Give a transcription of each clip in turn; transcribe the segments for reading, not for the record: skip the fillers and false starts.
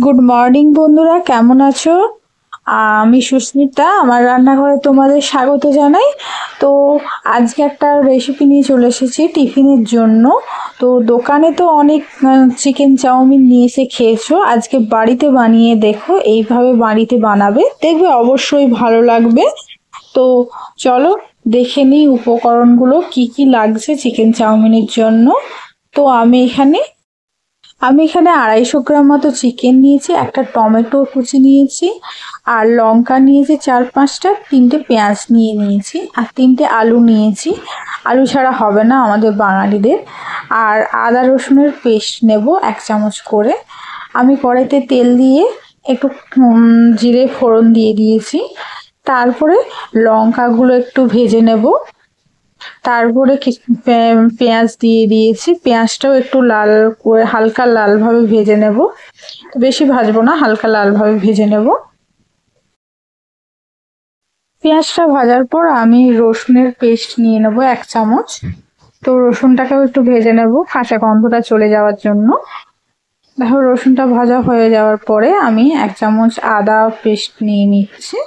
Good morning বন্ধুরা, কেমন আছো? আমি সুস্মিতা, আমার রান্নাঘরে তোমাদের স্বাগত জানাই। তো আজকে একটা রেসিপি নিয়ে চলে এসেছি টিফিনের জন্য। তো দোকানে তো অনেক চিকেন চাউমিন নিয়ে এসে খেয়েছো, আজকে বাড়িতে বানিয়ে দেখো, এইভাবে বাড়িতে বানাবে, দেখবে অবশ্যই ভালো লাগবে। তো চলো দেখে নিই উপকরণগুলো কি কি লাগছে চিকেন চাউমিনের জন্য। তো আমি এখানে 250 গ্রাম মতো চিকেন নিয়েছি, একটা টমেটো কুচি নিয়েছি, আর লঙ্কা নিয়েছি 4-5টা, 3টে পেঁয়াজ নিয়েছি, আর 3টে আলু নিয়েছি। আলু ছাড়া হবে না আমাদের বাঙালিদের। আর আদা রসুনের পেস্ট নেব 1 চামচ করে। আমি কড়াইতে তেল দিয়ে একটু জিরে ফোড়ন দিয়ে দিয়েছি। তারপরে লঙ্কাগুলো একটু ভেজে নেব। তারপরে পেঁয়াজ দিয়ে দিয়েছি, পেঁয়াজটাও একটু লাল করে হালকা লাল ভাবে ভেজে নেব, বেশি ভাজবো না, হালকা লাল ভাবে ভেজে নেব। পেঁয়াজটা ভাজার পর আমি রসুনের পেস্ট নিয়ে নেব 1 চামচ। তো রসুনটাকেও একটু ভেজে নেব কাঁচা গন্ধটা চলে যাওয়ার জন্য। দেখো রসুনটা ভাজা হয়ে যাওয়ার পরে আমি 1 চামচ আদা পেস্ট নিয়ে নিচ্ছি,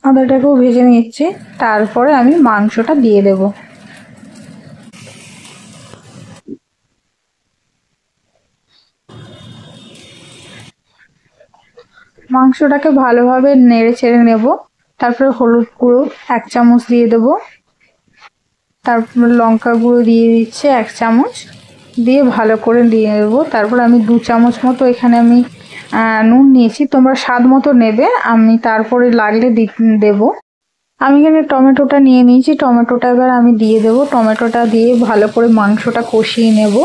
আদাটাকেও ভেজে নিচ্ছি। তারপরে আমি মাংসটা দিয়ে দেব। মাংসটাকে ভালোভাবে নেড়ে চেড়ে নেব। তারপরে হলুদ গুঁড়ো 1 চামচ দিয়ে দেব। তারপর লঙ্কা গুঁড়ো দিয়ে দিচ্ছি 1 চামচ, দিয়ে ভালো করে দিয়ে দেবো। তারপর আমি 2 চামচ মতো এখানে আমি নুন নিয়েছি, তোমরা স্বাদ মতো নেবে, আমি তারপরে লাগলে দেবো। আমি এখানে টমেটোটা নিয়ে নিয়েছি, টমেটোটা এবার আমি দিয়ে দেবো। টমেটোটা দিয়ে ভালো করে মাংসটা কষিয়ে নেব।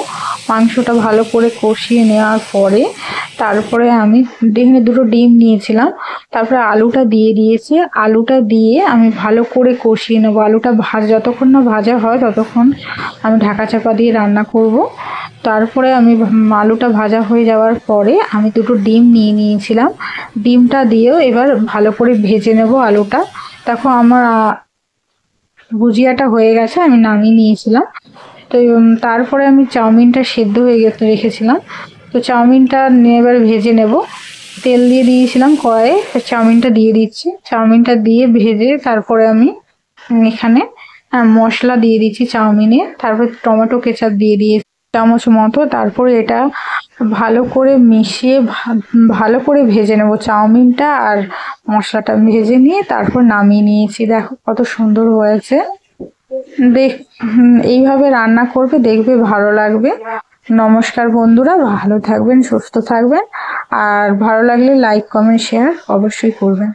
মাংসটা ভালো করে কষিয়ে নেওয়ার পরে তারপরে আমি এখানে 2টো ডিম নিয়েছিলাম, তারপরে আলুটা দিয়ে দিয়েছি। আলুটা দিয়ে আমি ভালো করে কষিয়ে নেব। আলুটা যতক্ষণ না ভাজা হয় ততক্ষণ আমি ঢাকা চাপা দিয়ে রান্না করব। তারপরে আমি আলুটা ভাজা হয়ে যাওয়ার পরে আমি 2টো ডিম নিয়ে নিয়েছিলাম, ডিমটা দিয়েও এবার ভালো করে ভেজে নেব আলুটা। দেখো আমার ভুজিয়াটা হয়ে গেছে, আমি নামিয়ে নিয়েছিলাম। তো তারপরে আমি চাউমিনটা সেদ্ধ হয়ে রেখেছিলাম, তো চাউমিনটা এবার ভেজে নেব। তেল দিয়ে দিয়েছিলাম কড়াইয়ে, চাউমিনটা দিয়ে দিচ্ছি। চাউমিনটা দিয়ে ভেজে তারপরে আমি এখানে মশলা দিয়ে দিচ্ছি চাউমিনে। তারপর টমেটো কেচাপ দিয়ে দিয়েছি চামচ মতো। তারপরে এটা ভালো করে মিশিয়ে ভালো করে ভেজে নেব চাউমিনটা, আর মশলাটা ভেজে নিয়ে তারপর নামিয়ে নিয়েছি। দেখো কত সুন্দর হয়েছে। এইভাবে রান্না করবে, দেখবে ভালো লাগবে। নমস্কার বন্ধুরা, ভালো থাকবেন, সুস্থ থাকবেন, আর ভালো লাগলে লাইক কমেন্ট শেয়ার অবশ্যই করবেন।